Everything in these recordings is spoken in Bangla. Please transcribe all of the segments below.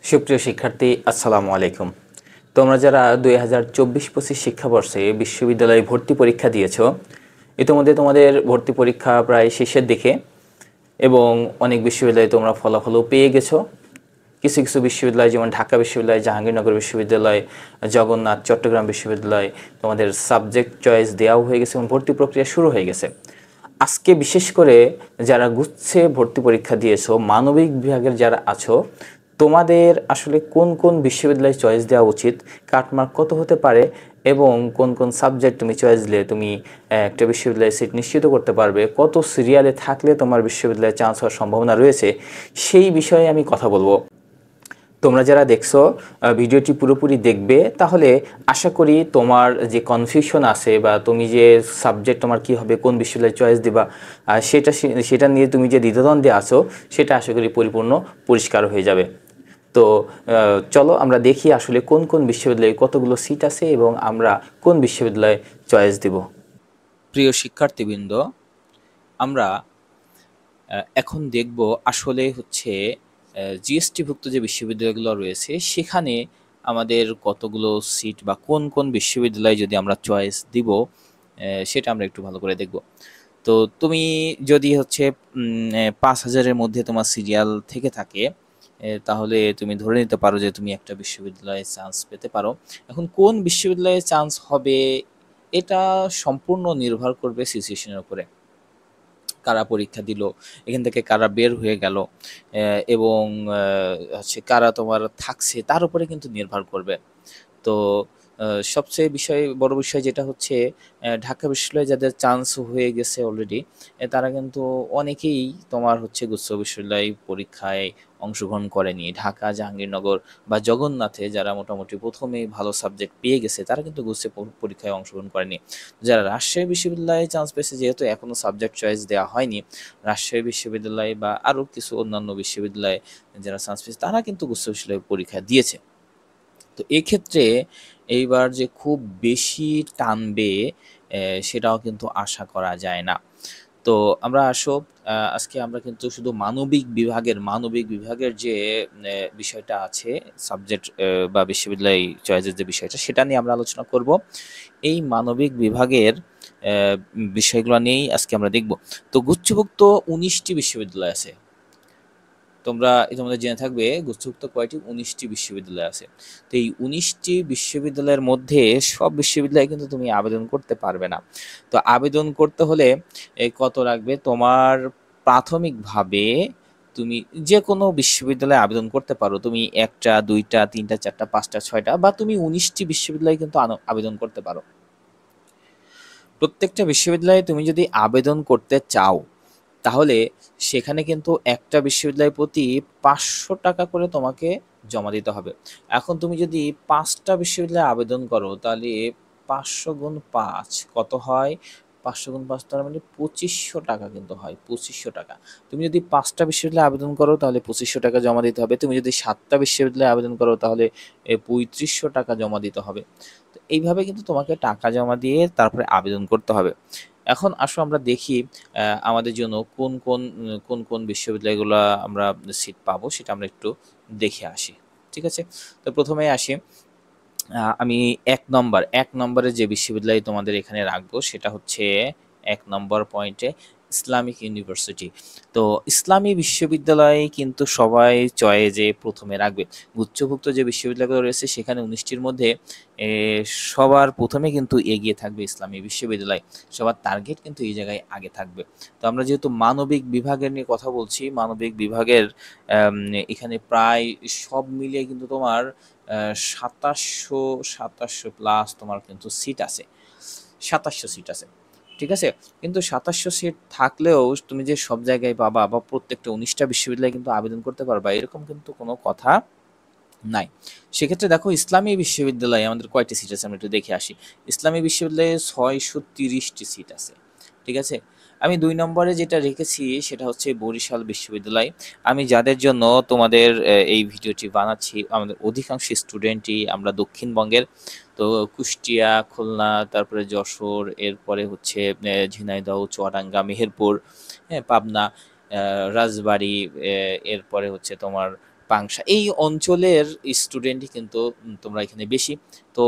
সুপ্রিয় শিক্ষার্থী, আসসালামু আলাইকুম। তোমরা যারা 2024-25 শিক্ষাবর্ষে বিশ্ববিদ্যালয়ে ভর্তি পরীক্ষা দিয়েছো, ইতিমধ্যে তোমাদের ভর্তি পরীক্ষা প্রায় শেষের দিকে এবং অনেক বিশ্ববিদ্যালয়ে তোমরা ফলাফলও পেয়ে গেছো। কিছু কিছু বিশ্ববিদ্যালয় যেমন ঢাকা বিশ্ববিদ্যালয়, জাহাঙ্গীরনগর বিশ্ববিদ্যালয়, জগন্নাথ, চট্টগ্রাম বিশ্ববিদ্যালয় তোমাদের সাবজেক্ট চয়েস দেওয়াও হয়ে গেছে এবং ভর্তি প্রক্রিয়া শুরু হয়ে গেছে। আজকে বিশেষ করে যারা গুচ্ছে ভর্তি পরীক্ষা দিয়েছো, মানবিক বিভাগের যারা আছো, তোমাদের আসলে কোন কোন বিশ্ববিদ্যালয়ে চয়েস দেওয়া উচিত, কাটমার্ক কত হতে পারে এবং কোন কোন সাবজেক্ট তুমি চয়েস দিলে তুমি একটা বিশ্ববিদ্যালয়ে সিট নিশ্চিত করতে পারবে, কত সিরিয়ালে থাকলে তোমার বিশ্ববিদ্যালয়ে চান্স হওয়ার সম্ভাবনা রয়েছে, সেই বিষয়ে আমি কথা বলবো। তোমরা যারা দেখছো ভিডিওটি পুরোপুরি দেখবে, তাহলে আশা করি তোমার যে কনফিউশন আছে বা তুমি যে সাবজেক্ট তোমার কী হবে, কোন বিশ্ববিদ্যালয়ে চয়েস দিবা, সেটা নিয়ে তুমি যে দ্বিধাদ্বন্দ্বে আছো, সেটা আশা করি পরিপূর্ণ পরিষ্কার হয়ে যাবে। তো চলো আমরা দেখি আসলে কোন কোন বিশ্ববিদ্যালয়ে কতগুলো সিট আছে এবং আমরা কোন বিশ্ববিদ্যালয়ে চয়েস দিব। প্রিয় শিক্ষার্থীবৃন্দ, আমরা এখন দেখব আসলে হচ্ছে জিএসটিভুক্ত যে বিশ্ববিদ্যালয়গুলো রয়েছে সেখানে আমাদের কতগুলো সিট বা কোন কোন বিশ্ববিদ্যালয়ে যদি আমরা চয়েস দিব, সেটা আমরা একটু ভালো করে দেখব। তো তুমি যদি হচ্ছে 5,000-এর মধ্যে তোমার সিরিয়াল থেকে থাকে, তাহলে তুমি ধরে নিতে পারো যে তুমি একটা বিশ্ববিদ্যালয়ে চান্স পেতে পারো। এখন কোন বিশ্ববিদ্যালয়ে চান্স হবে এটা সম্পূর্ণ নির্ভর করবে সিচুয়েশনের উপরে। কারা পরীক্ষা দিল, এখান থেকে কারা বের হয়ে গেল, এবং হচ্ছে কারা তোমার থাকছে, তার উপরে কিন্তু নির্ভর করবে। তো সবচেয়ে বড় বিষয় যেটা হচ্ছে, ঢাকা বিশ্ববিদ্যালয়ে যাদের চান্স হয়ে গেছে অলরেডি, তারা কিন্তু অনেকেই তোমার হচ্ছে গুচ্ছ বিশ্ববিদ্যালয় পরীক্ষায় অংশগ্রহণ করেনি। ঢাকা, জাহাঙ্গীরনগর বা জগন্নাথে যারা মোটামুটি প্রথমেই ভালো সাবজেক্ট পেয়ে গেছে, তারা কিন্তু গুচ্ছে পরীক্ষায় অংশগ্রহণ করেনি। যারা রাজশাহী বিশ্ববিদ্যালয়ে চান্স পেয়েছে, যেহেতু এখনও সাবজেক্ট চয়েস দেওয়া হয়নি, রাজশাহী বিশ্ববিদ্যালয় বা আরও কিছু অন্যান্য বিশ্ববিদ্যালয়ে যারা চান্স পেয়েছে, তারা কিন্তু গুচ্ছ বিশ্ববিদ্যালয় পরীক্ষা দিয়েছে। তো এক্ষেত্রে এইবার যে খুব বেশি টানবে, সেটাও কিন্তু আশা করা যায় না। তো আমরা আজকে আমরা কিন্তু শুধু মানবিক বিভাগের যে বিষয়টা আছে, সাবজেক্ট বা বিশ্ববিদ্যালয় চয়েসের যে বিষয়টা, সেটা নিয়ে আমরা আলোচনা করব। এই মানবিক বিভাগের বিষয়গুলো নিয়েই আজকে আমরা দেখব। তো গুচ্ছভুক্ত 19টি বিশ্ববিদ্যালয় আছে। তোমরা ইতিমধ্যে জেনে থাকবে গুচ্ছভুক্ত কয়টি, 19টি বিশ্ববিদ্যালয় আছে। তো এই 19টি বিশ্ববিদ্যালয়ের মধ্যে সব বিশ্ববিদ্যালয়ে কিন্তু তুমি আবেদন করতে পারবে না। তো আবেদন করতে হলে কত লাগবে, তোমার প্রাথমিকভাবে তুমি যে কোনো বিশ্ববিদ্যালয়ে আবেদন করতে পারো। তুমি 1টা, 2টা, 3টা, 4টা, 5টা, 6টা বা তুমি 19টি বিশ্ববিদ্যালয়ে কিন্তু আবেদন করতে পারো। প্রত্যেকটা বিশ্ববিদ্যালয়ে তুমি যদি আবেদন করতে চাও, তাহলে সেখানে কিন্তু একটা বিশ্ববিদ্যালয় প্রতি 500 টাকা করে তোমাকে জমা দিতে হবে। এখন তুমি যদি 5টা বিশ্ববিদ্যালয়ে আবেদন করো, তাহলে 500 গুণ 5 কত হয়? 500 গুণ 5 তার মানে 2500 টাকা কিন্তু হয়, 2500 টাকা। তুমি যদি 5টা বিশ্ববিদ্যালয়ে আবেদন করো, তাহলে 2500 টাকা জমা দিতে হবে। তুমি যদি 7টা বিশ্ববিদ্যালয়ে আবেদন করো, তাহলে 3500 টাকা জমা দিতে হবে। তো এইভাবে কিন্তু তোমাকে টাকা জমা দিয়ে তারপরে আবেদন করতে হবে। এখন আসো আমরা দেখি আমাদের জন্য কোন বিশ্ববিদ্যালয়গুলো আমরা সিট পাবো, সেটা আমরা একটু দেখে আসি। ঠিক আছে? তো প্রথমেই আসি। আমি 1 নম্বরে যে বিশ্ববিদ্যালয় তোমাদের এখানে রাখবো, সেটা হচ্ছে 1 নম্বর পয়েন্টে ইসলামিক ইউনিভার্সিটি। তো ইসলামী বিশ্ববিদ্যালয় কিন্তু সবাই চয়েজে প্রথমে রাখবে। গুচ্ছভুক্ত যে বিশ্ববিদ্যালয়গুলো রয়েছে, সেখানে 19টির মধ্যে এ সবার প্রথমে কিন্তু এগিয়ে থাকবে ইসলামী বিশ্ববিদ্যালয়। সবার টার্গেট কিন্তু এই জায়গায় আগে থাকবে। তো আমরা যেহেতু মানবিক বিভাগের নিয়ে কথা বলছি, মানবিক বিভাগের এখানে প্রায় সব মিলিয়ে কিন্তু তোমার ২৭০০ প্লাস তোমার কিন্তু সিট আছে। ২৭০০ সিট আছে। ঠিক আছে? কিন্তু ২৭০০ সিট থাকলেও তুমি যে সব জায়গায় পাবা বা প্রত্যেকটা ১৯টা বিশ্ববিদ্যালয়ে কিন্তু আবেদন করতে পারবা, এরকম কিন্তু কোনো কথা নাই। সেক্ষেত্রে দেখো, ইসলামী বিশ্ববিদ্যালয়ে আমাদের কয়টি সিট আছে আমরা একটু দেখে আসি। ইসলামী বিশ্ববিদ্যালয়ে ৬৩০টি সিট আছে। ঠিক আছে? আমি ২ নম্বরে যেটা রেখেছি সেটা হচ্ছে বরিশাল বিশ্ববিদ্যালয়। আমি যাদের জন্য তোমাদের এই ভিডিওটি বানাচ্ছি, আমাদের অধিকাংশ স্টুডেন্টই আমরা দক্ষিণবঙ্গের। তো কুষ্টিয়া, খুলনা, তারপরে যশোর, এরপরে হচ্ছে ঝিনাইদহ, চুয়াডাঙ্গা, মেহেরপুর, হ্যাঁ, পাবনা, রাজবাড়ী, এরপরে হচ্ছে তোমার পাংশা এই অঞ্চলের স্টুডেন্টই কিন্তু তোমরা এখানে বেশি। তো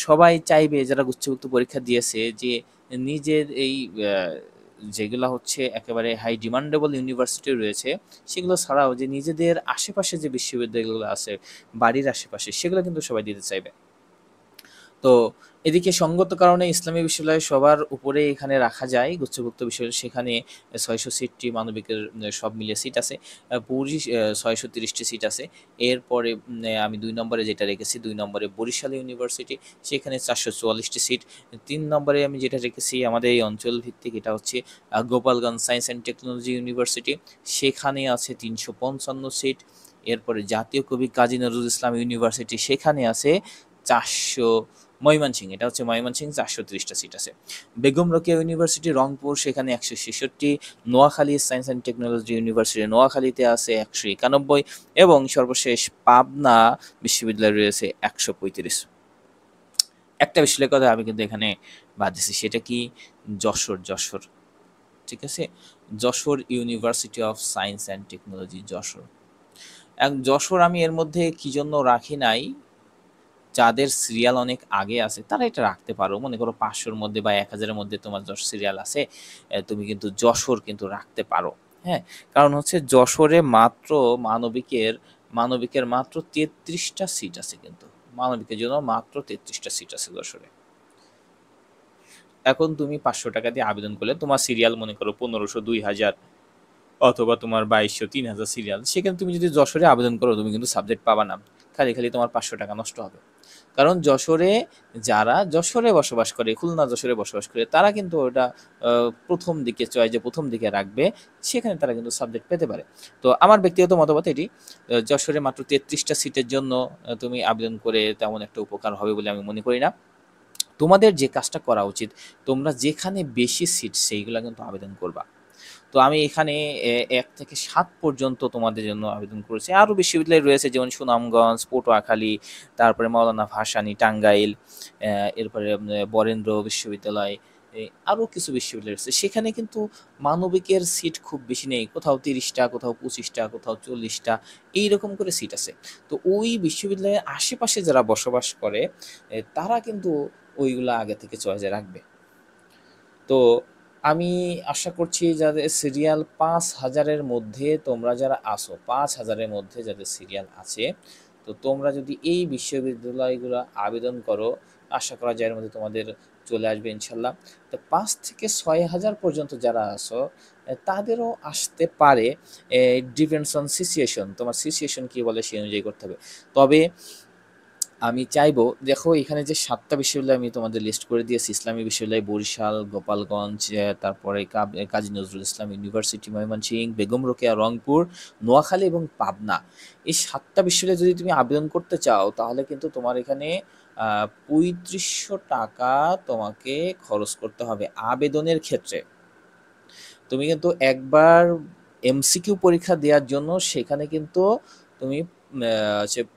সবাই চাইবে যারা গুচ্ছভুক্ত পরীক্ষা দিয়েছে যে নিজের এই যেগুলা হচ্ছে একেবারে হাই ডিমান্ডেবল ইউনিভার্সিটি রয়েছে সেগুলো ছাড়াও যে নিজেদের আশেপাশে যে বিশ্ববিদ্যালয়গুলো আছে বাড়ির আশেপাশে সেগুলো কিন্তু সবাই দিতে চাইবে। তো এদিকে সঙ্গত কারণে ইসলামী বিশ্ববিদ্যালয় সবার উপরে এখানে রাখা যায় গুচ্ছভুক্ত বিশ্ববিদ্যালয়, সেখানে 600 সিটটি মানবিকের সব মিলিয়ে সিট আছে, 630টি সিট আছে। এরপরে আমি 2 নম্বরে যেটা রেখেছি, 2 নম্বরে বরিশাল ইউনিভার্সিটি, সেখানে 444টি সিট। 3 নম্বরে আমি যেটা রেখেছি আমাদের এই অঞ্চল ভিত্তিক, এটা হচ্ছে Gopalganj science and technology university, সেখানে আছে 355 সিট। এরপরে জাতীয় কবি কাজী নজরুল ইসলাম ইউনিভার্সিটি, সেখানে আছে 400। ময়মনসিংহ, এটা হচ্ছে ময়মনসিংহ, 430টা সিট আছে। বেগম রোকেয়া ইউনিভার্সিটি রংপুর, সেখানে 166। Noakhali science and technology university নোয়াখালীতে আছে 191। এবং সর্বশেষ পাবনা বিশ্ববিদ্যালয় রয়েছে 135। একটা বিশ্ববিদ্যালয়ের কথা আমি কিন্তু এখানে বাদ দিচ্ছি, সেটা কি যশোর। ঠিক আছে, Jessore university of science and technology Jessore. Jessore আমি এর মধ্যে কি জন্য রাখি নাই, যাদের সিরিয়াল অনেক আগে আছে তারা এটা রাখতে পারো। মনে করো 500-র মধ্যে বা 1000-এর মধ্যে তোমার সিরিয়াল আছে, তুমি কিন্তু যশোর কিন্তু রাখতে পারো। হ্যাঁ, কারণ হচ্ছে যশোরে মাত্র মানবিকের মাত্র 33টা সিট আছে, কিন্তু মানবিকের জন্য মাত্র 33টা সিট আছে যশোরে। এখন তুমি 500 টাকা দিয়ে আবেদন করলে তোমার সিরিয়াল মনে করো 1500, 2000 অথবা তোমার 2200, 3000 সিরিয়াল, সেখানে তুমি যদি যশোরে আবেদন করো তুমি কিন্তু সাবজেক্ট পাবা না, খালি তোমার 500 টাকা নষ্ট হবে। কারণ যারা যশোরে বসবাস করে, খুলনা যশোরে বসবাস করে, তারা কিন্তু ওটা প্রথম দিকে চয়েজে প্রথম দিকে রাখবে, সেখানে তারা কিন্তু সাবজেক্ট পেতে পারে। তো আমার ব্যক্তিগত মতামত এটি, যশোরে মাত্র 33টা সিটের জন্য তুমি আবেদন করে তেমন একটা উপকার হবে বলে আমি মনে করি না। তোমাদের যে কাজটা করা উচিত, তোমরা যেখানে বেশি সিট সেইগুলো কিন্তু আবেদন করবা। তো আমি এখানে 1 থেকে 7 পর্যন্ত তোমাদের জন্য আবেদন করেছি। আরও বিশ্ববিদ্যালয় রয়েছে, যেমন সুনামগঞ্জ, পটুয়াখালী, তারপরে মাওলানা ভাসানী টাঙ্গাইল, এরপরে বরেন্দ্র বিশ্ববিদ্যালয়, আরও কিছু বিশ্ববিদ্যালয় রয়েছে। সেখানে কিন্তু মানবিকের সিট খুব বেশি নেই, কোথাও 30টা, কোথাও 25টা, কোথাও 40টা, এইরকম করে সিট আছে। তো ওই বিশ্ববিদ্যালয়ের আশেপাশে যারা বসবাস করে তারা কিন্তু ওইগুলা আগে থেকে চয়েসে রাখবে। তো আমি আশা করছি যাদের সিরিয়াল 5000-এর মধ্যে তোমরা যারা আসো, 5000-এর মধ্যে যাদের সিরিয়াল আছে, তো তোমরা যদি এই বিশ্ববিদ্যালয়গুলো আবেদন করো, আশা করা যায় এর মধ্যে তোমাদের চলে আসবে ইনশাল্লাহ। তো 5 থেকে 6000 পর্যন্ত যারা আসো তাদেরও আসতে পারে, ডিপেন্ডস অন সিচুয়েশন, তোমার সিচুয়েশন কি বলে সেই অনুযায়ী করতে হবে। তবে আমি চাইবো, দেখো এখানে যে 7টা বিশ্ববিদ্যালয় আমি তোমাদের লিস্ট করে দিয়েছি, ইসলামী বিশ্ববিদ্যালয় বরিশাল, গোপালগঞ্জ, তারপরে কাজী নজরুল ইসলাম ইউনিভার্সিটি ময়মনসিংহ, বেগম রোকেয়া রংপুর, নোয়াখালী এবং পাবনা, এই 7টা বিশ্ববিদ্যালয়ে যদি তুমি আবেদন করতে চাও তাহলে কিন্তু তোমার এখানে 3500 টাকা তোমাকে খরচ করতে হবে আবেদনের ক্ষেত্রে। তুমি কিন্তু একবার এমসিকিউ পরীক্ষা দেওয়ার জন্য সেখানে কিন্তু তুমি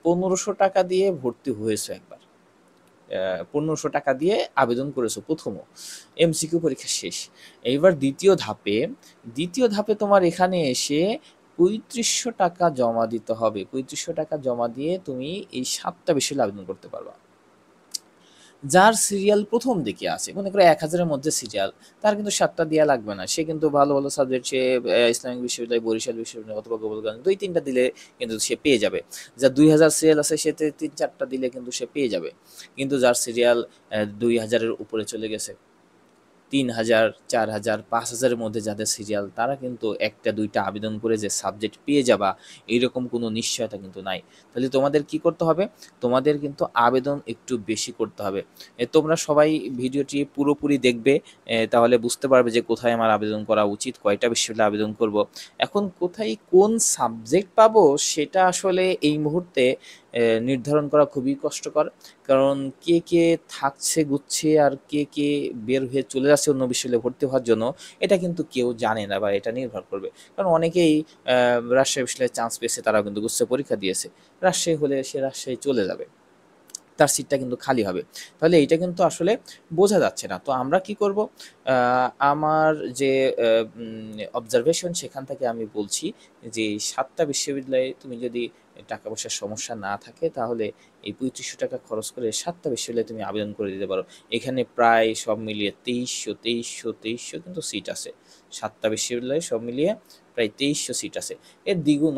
1500 টাকা দিয়ে ভর্তি হয়েছো একবার, 1500 টাকা দিয়ে আবেদন করেছো প্রথমও, এমসিকিউ পরীক্ষা শেষ। এইবার দ্বিতীয় ধাপে তোমার এখানে এসে 3500 টাকা জমা দিতে হবে। 3500 টাকা জমা দিয়ে তুমি এই 7টা বিষয়ে আবেদন করতে পারবা। যার সিরিয়াল প্রথম দিকে আছে, মনে করো 1000-এর মধ্যে সিরিয়াল, তার কিন্তু 7টা দেওয়া লাগবে না, সে কিন্তু ভালো ভালো সাবজেক্ট, সে ইসলামিক বিশ্ববিদ্যালয়, বরিশাল বিশ্ববিদ্যালয় অথবা গোপালগঞ্জ 2-3টা দিলে কিন্তু সে পেয়ে যাবে। যার 2000 সিরিয়াল আছে সে 3-4টা দিলে কিন্তু সে পেয়ে যাবে। কিন্তু যার সিরিয়াল 2000-এর উপরে চলে গেছে, 3000, 4000, 5000-এর মধ্যে যাদের সিরিয়াল, তারা কিন্তু 1টা-2টা আবেদন করে যে সাবজেক্ট পেয়ে যাবা এইরকম কোনো নিশ্চয়তা কিন্তু নাই। তাহলে তোমাদের কি করতে হবে, তোমাদের কিন্তু আবেদন একটু বেশি করতে হবে। তোমরা সবাই ভিডিওটি পুরোপুরি দেখবে, তাহলে বুঝতে পারবে যে কোথায় আমার আবেদন করা উচিত, কয়টা বিশ্ববিদ্যালয়ে আবেদন করব। এখন কোথায় কোন সাবজেক্ট পাবো সেটা আসলে এই মুহূর্তে নির্ধারণ করা খুবই কষ্টকর, কারণ কে থাকছে গুচ্ছে আর কে বের হয়ে চলে যাচ্ছে অন্য বিশ্ববিদ্যালয়ে ভর্তি হওয়ার জন্য, এটা কিন্তু কেউ জানে না, বা এটা নির্ভর করবে। কারণ অনেকেই রাজশাহী বিশ্ববিদ্যালয়ে চান্স পেয়েছে, তারাও কিন্তু গুচ্ছে পরীক্ষা দিয়েছে, রাজশাহী হলে সে রাজশাহী চলে যাবে। তার সিটটা কিন্তু খালি হবে। তাহলে এইটা কিন্তু আসলে বোঝা যাচ্ছে না। তো আমরা কি করব? আমার যে অবজারভেশন সেখান থেকে আমি বলছি যে ৭ টা বিশ্ববিদ্যালয়ে তুমি যদি টাকা পয়সার সমস্যা না থাকে তাহলে এই ৳৩৫০০ খরচ করে ৭ টা বিশ্ববিদ্যালয়ে তুমি আবেদন করে দিতে পারো। এখানে প্রায় সব মিলিয়ে ২৩০০ কিন্তু সিট আছে। ৭ টা বিশ্ববিদ্যালয়ে সব মিলিয়ে প্রায় ২৩০০ সিট আছে। এর দ্বিগুণ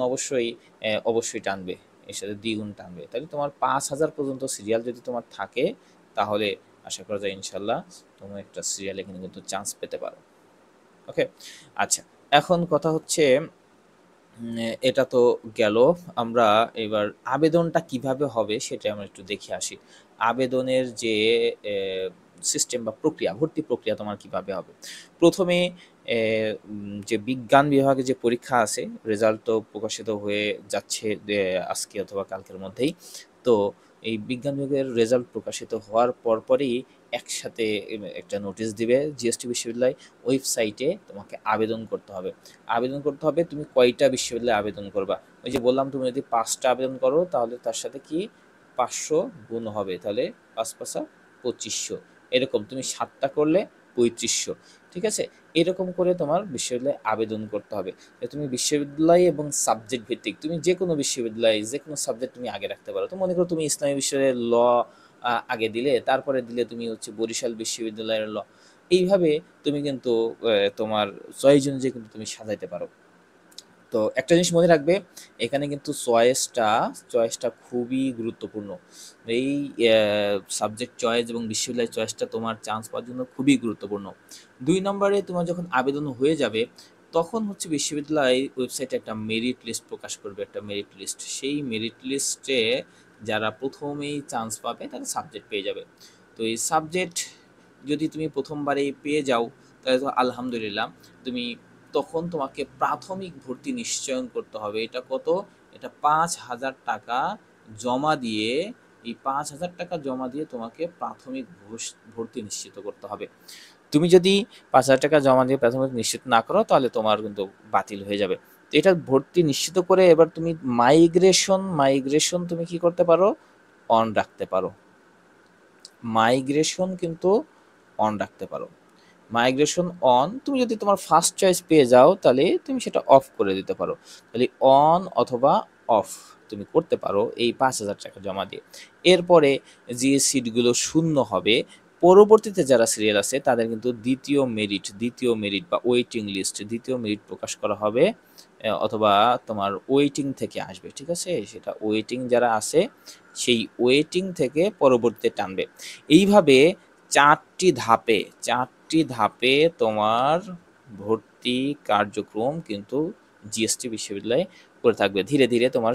অবশ্যই টানবে। এর সাথে দ্বিগুণ টানবে। তাহলে তোমার ৫,০০০ পর্যন্ত সিরিয়াল যদি তোমার থাকে তাহলে আশা করা যায় ইনশাল্লাহ তুমি একটা সিরিয়ালে কিন্তু চান্স পেতে পারো। ওকে? আচ্ছা, এখন কথা হচ্ছে এটা তো গেল। আমরা এবার আবেদনটা কিভাবে হবে সেটা আমরা একটু দেখে আসি। আবেদনের যে এ সিস্টেম বা প্রক্রিয়া, ভর্তি প্রক্রিয়া তোমার কিভাবে হবে? ১ম এ যে বিজ্ঞান বিভাগে যে পরীক্ষা আছে, রেজাল্ট তো প্রকাশিত হয়ে যাচ্ছে আজকে অথবা কালকের মধ্যেই। তো এই বিজ্ঞান বিভাগের রেজাল্ট প্রকাশিত হওয়ার পরপরই একসাথে একটা নোটিশ দিবে জিএসটি বিশ্ববিদ্যালয়। ওয়েবসাইটে তোমাকে আবেদন করতে হবে। তুমি কয়টা বিশ্ববিদ্যালয়ে আবেদন করবা? ওই যে বললাম তুমি যদি ৫ টা আবেদন করো তাহলে তার সাথে কি ৫০০ গুণ হবে। তাহলে ৫×৫ = ২৫০০। এরকম তুমি ৭ টা করলে ৩৫০০। ঠিক আছে? এরকম করে তোমার বিশ্ববিদ্যালয়ে আবেদন করতে হবে। তুমি বিশ্ববিদ্যালয় এবং সাবজেক্ট ভিত্তিক তুমি যেকোনো বিশ্ববিদ্যালয়ে যেকোনো সাবজেক্ট তুমি আগে রাখতে পারো। তো মনে করো তুমি ইসলামী বিশ্ববিদ্যালয়ের ল আগে দিলে, তারপরে দিলে তুমি হচ্ছে বরিশাল বিশ্ববিদ্যালয়ের ল। এইভাবে তুমি কিন্তু তোমার চয়েস অনুযায়ী কিন্তু তুমি সাজাইতে পারো। তো একটা জিনিস মনে রাখবে, এখানে কিন্তু চয়েসটা খুবই গুরুত্বপূর্ণ। এই সাবজেক্ট চয়েস এবং বিশ্ববিদ্যালয় চয়েসটা তোমার চান্স পাওয়ার জন্য খুবই গুরুত্বপূর্ণ। ২ নম্বরে তোমার যখন আবেদন হয়ে যাবে তখন হচ্ছে বিশ্ববিদ্যালয় ওয়েবসাইটে একটা মেরিট লিস্ট প্রকাশ করবে, একটা মেরিট লিস্ট। সেই মেরিট লিস্টে যারা প্রথমেই চান্স পাবে তারা সাবজেক্ট পেয়ে যাবে। তো এই সাবজেক্ট যদি তুমি প্রথমবারেই পেয়ে যাও তাহলে তো আলহামদুলিল্লাহ। তুমি তখন তোমাকে প্রাথমিক ভর্তি নিশ্চয়ন করতে হবে। এটা কত? এটা ৳৫,০০০ জমা দিয়ে, এই ৳৫,০০০ জমা দিয়ে তোমাকে প্রাথমিক ভর্তি নিশ্চিত করতে হবে। তুমি যদি ৳৫,০০০ জমা দিয়ে প্রাথমিক নিশ্চিত না করো তাহলে তোমার কিন্তু বাতিল হয়ে যাবে। তো এটা ভর্তি নিশ্চিত করে এবার তুমি মাইগ্রেশন তুমি কি করতে পারো? অন রাখতে পারো। মাইগ্রেশন কিন্তু অন রাখতে পারো। মাইগ্রেশন অন, তুমি যদি তোমার ফার্স্ট চয়েস পেয়ে যাও তাহলে তুমি সেটা অফ করে দিতে পারো। তাহলে অন অথবা অফ তুমি করতে পারো এই ৳৫,০০০ জমা দিয়ে। এরপরে যে সিটগুলো শূন্য হবে, পরবর্তীতে যারা সিরিয়াল আছে তাদের কিন্তু দ্বিতীয় মেরিট বা দ্বিতীয় মেরিট প্রকাশ করা হবে, অথবা তোমার ওয়েটিং থেকে আসবে। ঠিক আছে? সেটা ওয়েটিং যারা আছে সেই ওয়েটিং থেকে পরবর্তীতে টানবে। এইভাবে ৪টি ধাপে তোমার ভর্তি কার্যক্রম কিন্তু জিএসটি বিশ্ববিদ্যালয়ে করে থাকবে। ধীরে ধীরে তোমার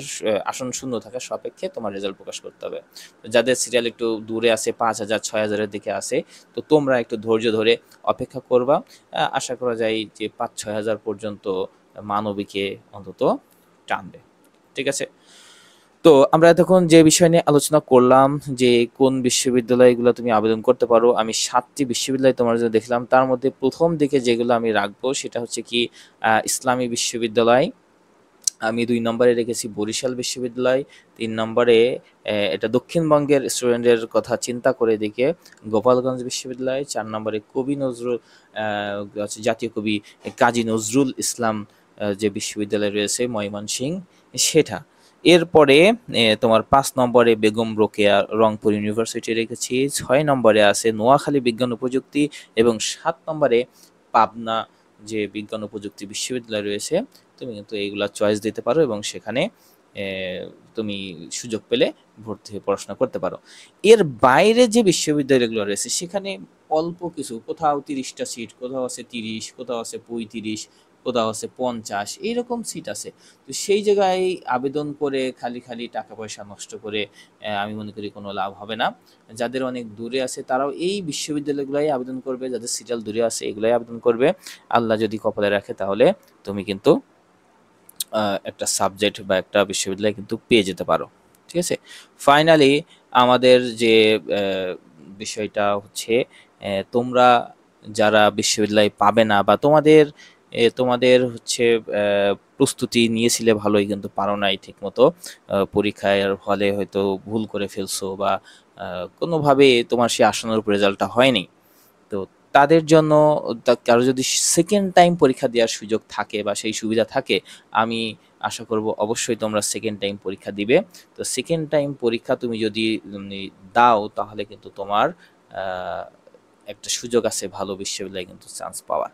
আসন শূন্য থাকার সাপেক্ষে তোমার রেজাল্ট প্রকাশ করতে হবে। যাদের সিরিয়াল একটু দূরে আছে, ৫,০০০ ৬,০০০ এর দিকে আছে, তো তোমরা একটু ধৈর্য ধরে অপেক্ষা করবা। আশা করা যায় যে ৫-৬,০০০ পর্যন্ত মানবিকে অন্তত টানবে। ঠিক আছে? তো আমরা এতক্ষণ যে বিষয় নিয়ে আলোচনা করলাম যে কোন বিশ্ববিদ্যালয়গুলো তুমি আবেদন করতে পারো, আমি ৭টি বিশ্ববিদ্যালয় তোমার জন্য দেখলাম। তার মধ্যে ১ম দিকে যেগুলো আমি রাখবো সেটা হচ্ছে কি ইসলামী বিশ্ববিদ্যালয়। আমি ২ নম্বরে রেখেছি বরিশাল বিশ্ববিদ্যালয়। ৩ নম্বরে এটা দক্ষিণবঙ্গের স্টুডেন্টের কথা চিন্তা করে দেখে গোপালগঞ্জ বিশ্ববিদ্যালয়। ৪ নম্বরে কবি নজরুল জাতীয় কবি কাজী নজরুল ইসলাম যে বিশ্ববিদ্যালয় রয়েছে ময়মনসিংহ, সেটা। এরপরে তোমার ৫ নম্বরে বেগম রোকেয়া রংপুর ইউনিভার্সিটি রেখেছি। ৬ নম্বরে আছে নোয়াখালী বিজ্ঞান ও প্রযুক্তি এবং ৭ নম্বরে পাবনা যে বিজ্ঞান ও প্রযুক্তি বিশ্ববিদ্যালয় রয়েছে। তুমি কিন্তু এইগুলা চয়েস দিতে পারো এবং সেখানে তুমি সুযোগ পেলে ভর্তি হয়ে পড়াশোনা করতে পারো। এর বাইরে যে বিশ্ববিদ্যালয়গুলো রয়েছে সেখানে অল্প কিছু, কোথাও ৩০টা সিট, কোথাও আছে ৩০, কোথাও আছে ৩৫, কোথাও আছে ৫০, এইরকম সিট আছে। তো সেই জায়গায় আবেদন করে খালি টাকা পয়সা নষ্ট করে আমি মনে করি কোনো লাভ হবে না। যাদের অনেক দূরে আছে তারাও এই বিশ্ববিদ্যালয়গুলোই আবেদন করবে, যাদের সিরিয়াল দূরে আছে এগুলাই আবেদন করবে। আল্লাহ যদি কপালে রাখে তাহলে তুমি কিন্তু একটা সাবজেক্ট বা একটা বিশ্ববিদ্যালয় কিন্তু পেয়ে যেতে পারো। ঠিক আছে? ফাইনালি আমাদের যে বিষয়টা হচ্ছে তোমরা যারা বিশ্ববিদ্যালয় পাবে না বা তোমাদের হচ্ছে প্রস্তুতি নিয়েছিলে ভালোই কিন্তু পারো নাই ঠিকমতো। পরীক্ষার হলে হয়তো ভুল করে ফেলছো বা কোনোভাবে তোমার সেই আশানুরূপ রেজাল্টটা হয়নি, তো তাদের জন্য কারো যদি সেকেন্ড টাইম পরীক্ষা দেওয়ার সুযোগ থাকে বা সেই সুবিধা থাকে, আমি আশা করব অবশ্যই তোমরা সেকেন্ড টাইম পরীক্ষা দিবে। তো সেকেন্ড টাইম পরীক্ষা তুমি যদি দাও, তাহলে কিন্তু তোমার একটা সুযোগ আছে ভালো বিশ্ববিদ্যালয়ে কিন্তু চান্স পাওয়ার।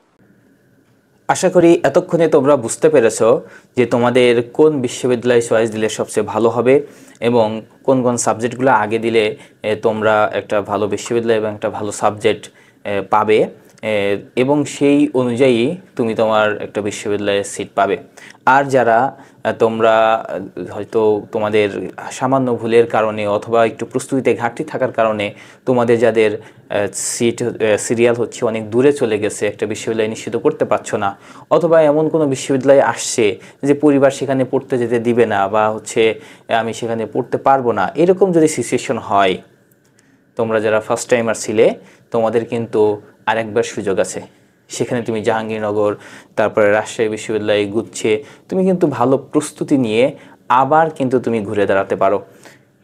আশা করি এতক্ষণে তোমরা বুঝতে পেরেছো যে তোমাদের কোন বিশ্ববিদ্যালয় চয়েস দিলে সবচেয়ে ভালো হবে এবং কোন কোন সাবজেক্টগুলো আগে দিলে তোমরা একটা ভালো বিশ্ববিদ্যালয় এবং একটা ভালো সাবজেক্ট পাবে, এবং সেই অনুযায়ী তুমি তোমার একটা বিশ্ববিদ্যালয়ে সিট পাবে। আর যারা তোমরা হয়তো তোমাদের সামান্য ভুলের কারণে অথবা একটু প্রস্তুতিতে ঘাটতি থাকার কারণে তোমাদের যাদের সিরিয়াল হচ্ছে অনেক দূরে চলে গেছে, একটা বিশ্ববিদ্যালয় নিশ্চিত করতে পারছো না, অথবা এমন কোনো বিশ্ববিদ্যালয়ে আসছে যে পরিবার সেখানে পড়তে যেতে দিবে না বা হচ্ছে আমি সেখানে পড়তে পারবো না, এরকম যদি সিচুয়েশন হয়, তোমরা যারা ফার্স্ট টাইমার ছিলে তোমাদের কিন্তু আরেকবার সুযোগ আছে। সেখানে তুমি জাহাঙ্গীরনগর, তারপরে রাজশাহী বিশ্ববিদ্যালয়, গুচ্ছে তুমি কিন্তু ভালো প্রস্তুতি নিয়ে আবার কিন্তু তুমি ঘুরে দাঁড়াতে পারো।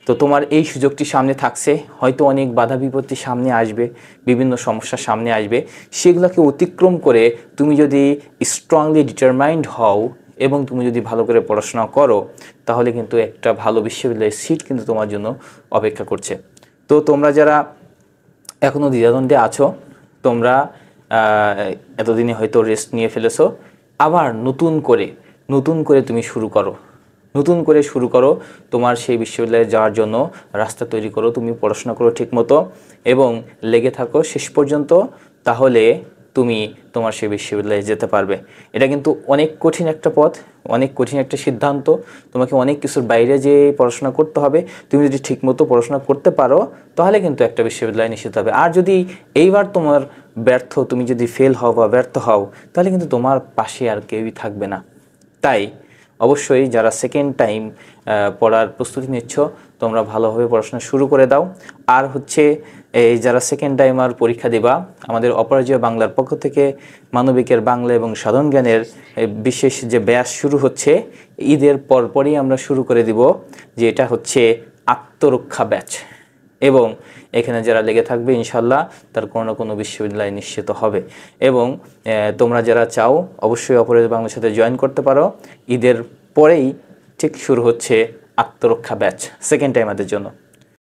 তো তোমার এই সুযোগটি সামনে থাকছে, হয়তো অনেক বাধা বিপত্তি সামনে আসবে, বিভিন্ন সমস্যার সামনে আসবে, সেগুলোকে অতিক্রম করে তুমি যদি স্ট্রংলি ডিটারমাইন্ড হও এবং তুমি যদি ভালো করে পড়াশোনা করো, তাহলে কিন্তু একটা ভালো বিশ্ববিদ্যালয়ের সিট কিন্তু তোমার জন্য অপেক্ষা করছে। তো তোমরা যারা এখনও দ্বিধাদ্বন্দ্বে আছো, তোমরা এতদিনে হয়তো রেস্ট নিয়ে ফেলেছো, আবার নতুন করে তুমি শুরু করো, নতুন করে শুরু করো, তোমার সেই বিশ্ববিদ্যালয়ে যাওয়ার জন্য রাস্তা তৈরি করো, তুমি পড়াশোনা করো ঠিকমতো এবং লেগে থাকো শেষ পর্যন্ত, তাহলে তুমি তোমার সেই বিশ্ববিদ্যালয়ে যেতে পারবে। এটা কিন্তু অনেক কঠিন একটা পথ, অনেক কঠিন একটা সিদ্ধান্ত, তোমাকে অনেক কিছুর বাইরে যে পড়াশোনা করতে হবে। তুমি যদি ঠিকমতো পড়াশোনা করতে পারো তাহলে কিন্তু একটা বিশ্ববিদ্যালয় নিশ্চিত হবে। আর যদি এইবার তোমার তুমি যদি ফেল হও বা ব্যর্থ হও, তাহলে কিন্তু তোমার পাশে আর কেউই থাকবে না। তাই অবশ্যই যারা সেকেন্ড টাইম পড়ার প্রস্তুতি নিচ্ছ, তোমরা ভালোভাবে পড়াশোনা শুরু করে দাও। আর হচ্ছে এই যারা সেকেন্ড টাইমার পরীক্ষা দিবা, আমাদের অপরাজেয় বাংলার পক্ষ থেকে মানবিকের বাংলা এবং সাধারণ জ্ঞানের বিশেষ যে ব্যাচ শুরু হচ্ছে, ঈদের পরপরই আমরা শুরু করে দিব, যে এটা হচ্ছে আত্মরক্ষা ব্যাচ। এবং এখানে যারা লেগে থাকবে ইনশাল্লাহ তার কোনো না কোনো বিশ্ববিদ্যালয় নিশ্চিত হবে। এবং তোমরা যারা চাও অবশ্যই অপরাজেয় বাংলার সাথে জয়েন করতে পারো। ঈদের পরেই ঠিক শুরু হচ্ছে আত্মরক্ষা ব্যাচ সেকেন্ড টাইমারদের জন্য।